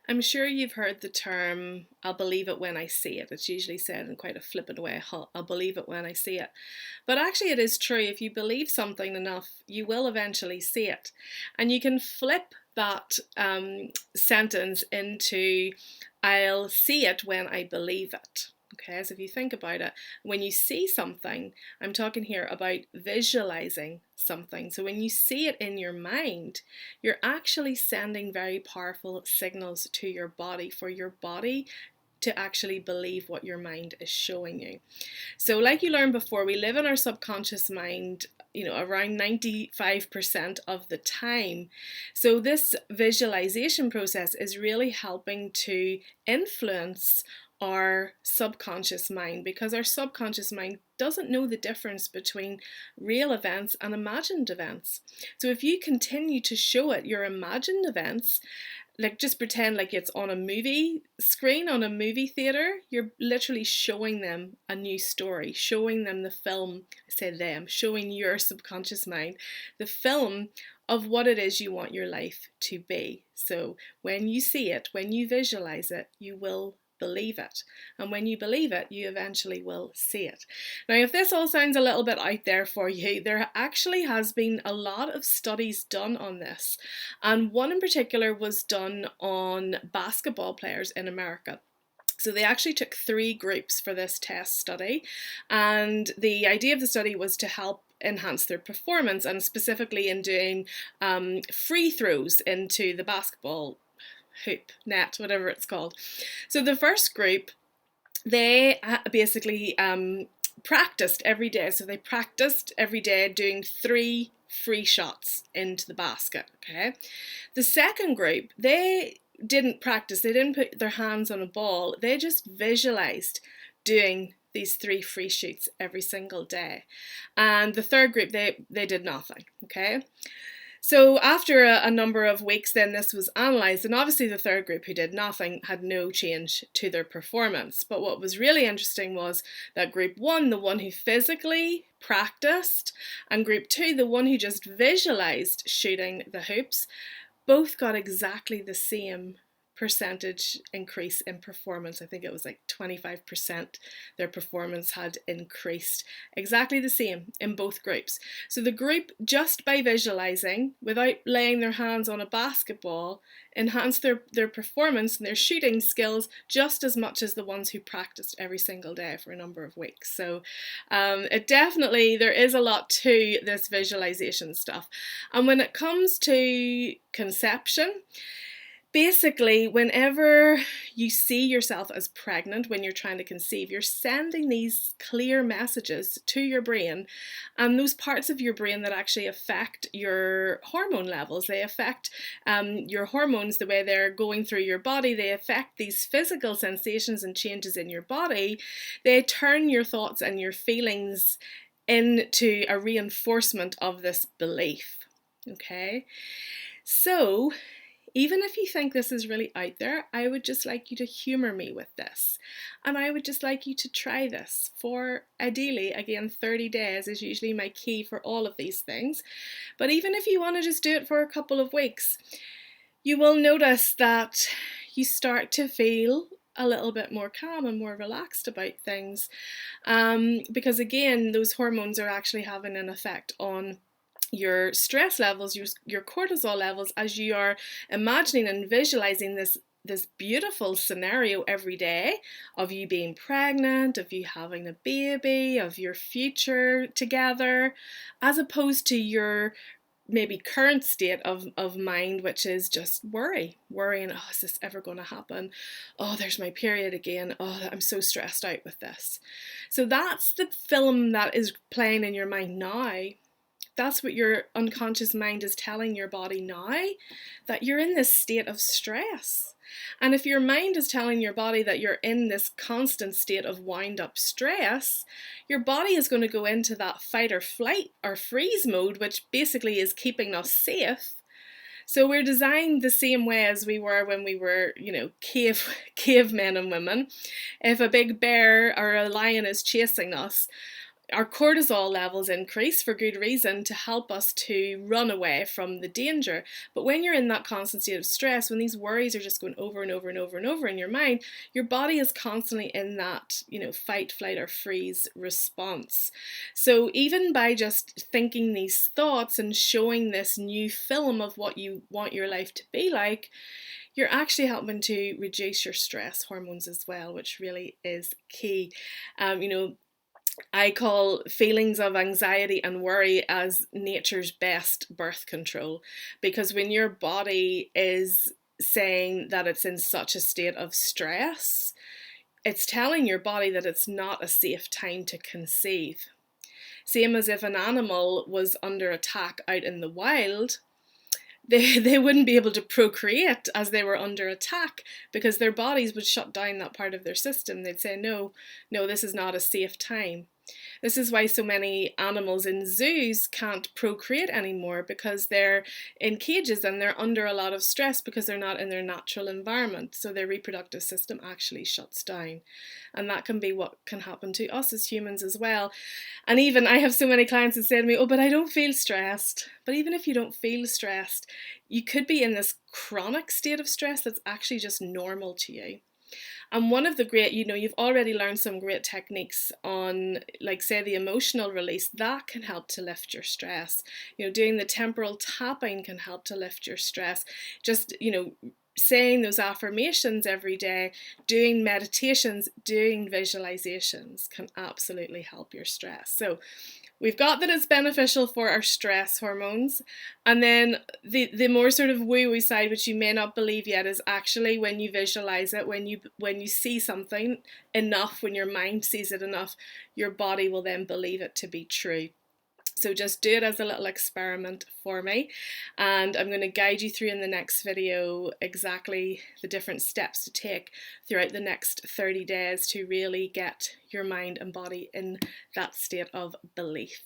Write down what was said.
I'm sure you've heard the term, I'll believe it when I see it. It's usually said in quite a flippant way, I'll believe it when I see it. But actually, it is true. If you believe something enough, you will eventually see it. And you can flip that sentence into, I'll see it when I believe it. Okay, so if you think about it, when you see something, I'm talking here about visualizing something. So when you see it in your mind, you're actually sending very powerful signals to your body for your body to actually believe what your mind is showing you. So, like you learned before, we live in our subconscious mind, around 95% of the time. So, this visualization process is really helping to influence our subconscious mind because our subconscious mind doesn't know the difference between real events and imagined events. So, if you continue to show it your imagined events, like just pretend like it's on a movie screen on a movie theater, you're literally showing them a new story, showing them the film. I said them, showing your subconscious mind the film of what it is you want your life to be. So when you see it, when you visualize it, you will believe it. And when you believe it, you eventually will see it. Now, if this all sounds a little bit out there for you, there actually has been a lot of studies done on this. And one in particular was done on basketball players in America. So they actually took 3 groups for this test study, and the idea of the study was to help enhance their performance, and specifically in doing free throws into the basketball hoop, net, whatever it's called. So the first group, they basically practiced every day. So they practiced every day doing 3 free shots into the basket. Okay. The second group, they didn't practice. They didn't put their hands on a ball. They just visualized doing these 3 free shoots every single day. And the third group, they did nothing. Okay. So after a number of weeks, then this was analysed, and obviously the third group who did nothing had no change to their performance. But what was really interesting was that group 1, the one who physically practiced, and group 2, the one who just visualised shooting the hoops, both got exactly the same percentage increase in performance. I think it was like 25% their performance had increased. Exactly the same in both groups. So the group, just by visualizing without laying their hands on a basketball, enhanced their performance and their shooting skills just as much as the ones who practiced every single day for a number of weeks. So it definitely, there is a lot to this visualization stuff. And when it comes to conception, basically, whenever you see yourself as pregnant, when you're trying to conceive, you're sending these clear messages to your brain, and those parts of your brain that actually affect your hormone levels, they affect your hormones, the way they're going through your body, they affect these physical sensations and changes in your body, they turn your thoughts and your feelings into a reinforcement of this belief. Okay? So, even if you think this is really out there, I would just like you to humour me with this. And I would just like you to try this for, ideally, again, 30 days is usually my key for all of these things. But even if you want to just do it for a couple of weeks, you will notice that you start to feel a little bit more calm and more relaxed about things. Because again, those hormones are actually having an effect on your stress levels, your cortisol levels, as you are imagining and visualizing this beautiful scenario every day of you being pregnant, of you having a baby, of your future together, as opposed to your maybe current state of mind, which is just worrying, oh, is this ever going to happen? Oh, there's my period again. Oh, I'm so stressed out with this. So that's the film that is playing in your mind now. That's what your unconscious mind is telling your body now, that you're in this state of stress. And if your mind is telling your body that you're in this constant state of wind up stress, your body is going to go into that fight or flight or freeze mode, which basically is keeping us safe. So we're designed the same way as we were when we were, cavemen and women. If a big bear or a lion is chasing us, our cortisol levels increase for good reason to help us to run away from the danger. But when you're in that constant state of stress, when these worries are just going over and over and over and over in your mind, your body is constantly in that, fight, flight, or freeze response. So even by just thinking these thoughts and showing this new film of what you want your life to be like, you're actually helping to reduce your stress hormones as well, which really is key. I call feelings of anxiety and worry as nature's best birth control, because when your body is saying that it's in such a state of stress, it's telling your body that it's not a safe time to conceive. Same as if an animal was under attack out in the wild, they wouldn't be able to procreate as they were under attack, because their bodies would shut down that part of their system. They'd say, no, this is not a safe time. This is why so many animals in zoos can't procreate anymore, because they're in cages and they're under a lot of stress because they're not in their natural environment. So their reproductive system actually shuts down. And that can be what can happen to us as humans as well. And even I have so many clients that say to me, oh, but I don't feel stressed. But even if you don't feel stressed, you could be in this chronic state of stress that's actually just normal to you. And one of the great, you've already learned some great techniques on, like, say, the emotional release. That can help to lift your stress. Doing the temporal tapping can help to lift your stress. Just, saying those affirmations every day, doing meditations, doing visualizations can absolutely help your stress. So we've got that it's beneficial for our stress hormones. And then the more sort of woo-woo side, which you may not believe yet, is actually when you visualize it, when you see something enough, when your mind sees it enough, your body will then believe it to be true. So just do it as a little experiment for me, and I'm going to guide you through in the next video exactly the different steps to take throughout the next 30 days to really get your mind and body in that state of belief.